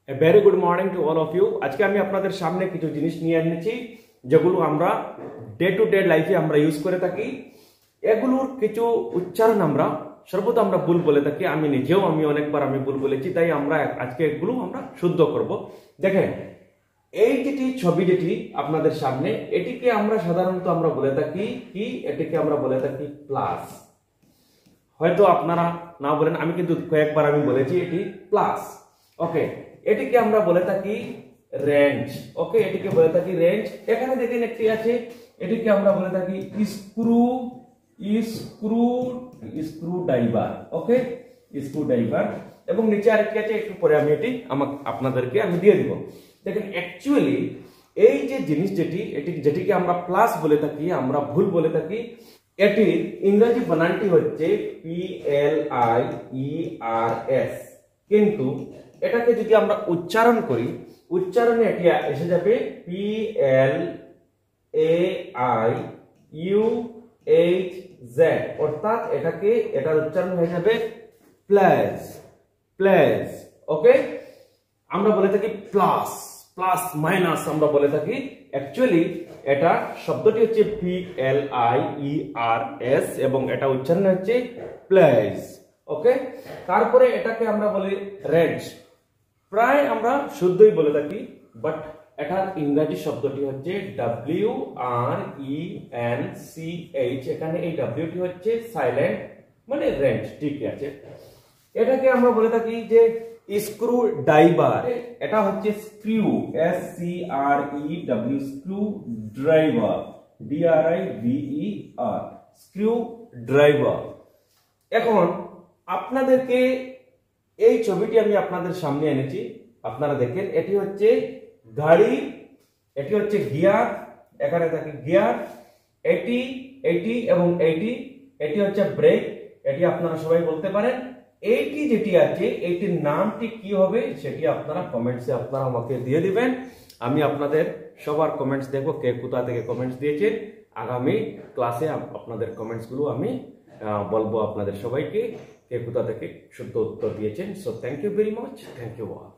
A very good morning to all of you. আজকে আমি আপনাদের সামনে কিছু জিনিস নিয়ে এনেছি যেগুলো আমরা ডে টু ডে লাইফে আমরা ইউজ করে থাকি। এগুলোর কিছু উচ্চারণ আমরা সর্বদা আমরা ভুল বলে থাকি। আমি নিজেও অনেকবার ভুল বলেছি, তাই আমরা আজকে এগুলো আমরা শুদ্ধ করব। দেখেন, এই যেটি ছবি যেটি আপনাদের সামনে, এটিকে আমরা সাধারণত আমরা বলে থাকি কি, এটিকে আমরা বলে থাকি প্লাস। হয়তো আপনারা না বলেন, আমি কিন্তু কয়েকবার বলেছি এটি প্লাস। ওকে, এটিকে আমরা বলে থাকি রেঞ্জ। ওকে, এটিকে বলে থাকি রেঞ্জ। এখানে দেখেন একটি আছে, এটিকে আমরা বলে থাকি স্ক্রু ড্রাইভার। ওকে, স্ক্রু ড্রাইভার। এবং নিচে আরেকটি আছে, একটু পরে আমি এটি আপনাদেরকে দিয়ে দিব। দেখেন, অ্যাকচুয়ালি এই যে জিনিস যেটিকে আমরা প্লাস বলে থাকি, আমরা ভুল বলে থাকি, এটির ইংরেজি বানানটি হচ্ছে PLIERS, কিন্তু এটাকে যদি আমরা উচ্চারণ করি, উচ্চারণে এটি এসে যাবে PLAIUHZ, অর্থাৎ এটার উচ্চারণ হয়ে যাবে প্লাস। ওকে, আমরা বলে থাকি প্লাস মাইনাস আমরা বলে থাকি। অ্যাকচুয়ালি এটা শব্দটি হচ্ছে PLIERS এবং এটা উচ্চারণ হচ্ছে প্লাস। ওকে, তারপরে এটাকে আমরা বলি রেঞ্জ। প্রায় আমরা শুদ্ধই বলে থাকি, বাট এটার ইংরেজি শব্দটি হচ্ছে WRENCH। এখানে এই Wটি হচ্ছে সাইলেন্ট, মানে রেঞ্জ। ঠিক আছে, এটাকে আমরা বলে থাকি যে স্ক্রু ড্রাইভার। এটা হচ্ছে screw, SCREW, screw driver, DRIVER, screw driver. এখন আপনাদেরকে এই ছবিটি আমি আপনাদের সামনে এনেছি। আপনারা দেখেন, এটি হচ্ছে গাড়ি, এটি হচ্ছে গিয়ার, এখানে থাকে গিয়ার, এটি এবং এটি হচ্ছে ব্রেক। এটি আপনারা সবাই বলতে পারেন। এইটি যেটি আছে, এইটির নামটি কি হবে সেটি আপনারা কমেন্টসে আপনারা আমাকে দিয়ে দিবেন। আমি আপনাদের সবার কমেন্টস দেখবো, কে কোথা থেকে কমেন্টস দিয়েছেন। আগামী ক্লাসে আপনাদের কমেন্টসগুলো আমি বলবো আপনাদের সবাইকে, কে কোথা থেকে শুদ্ধ উত্তর দিয়েছেন। So thank you very much, thank you all.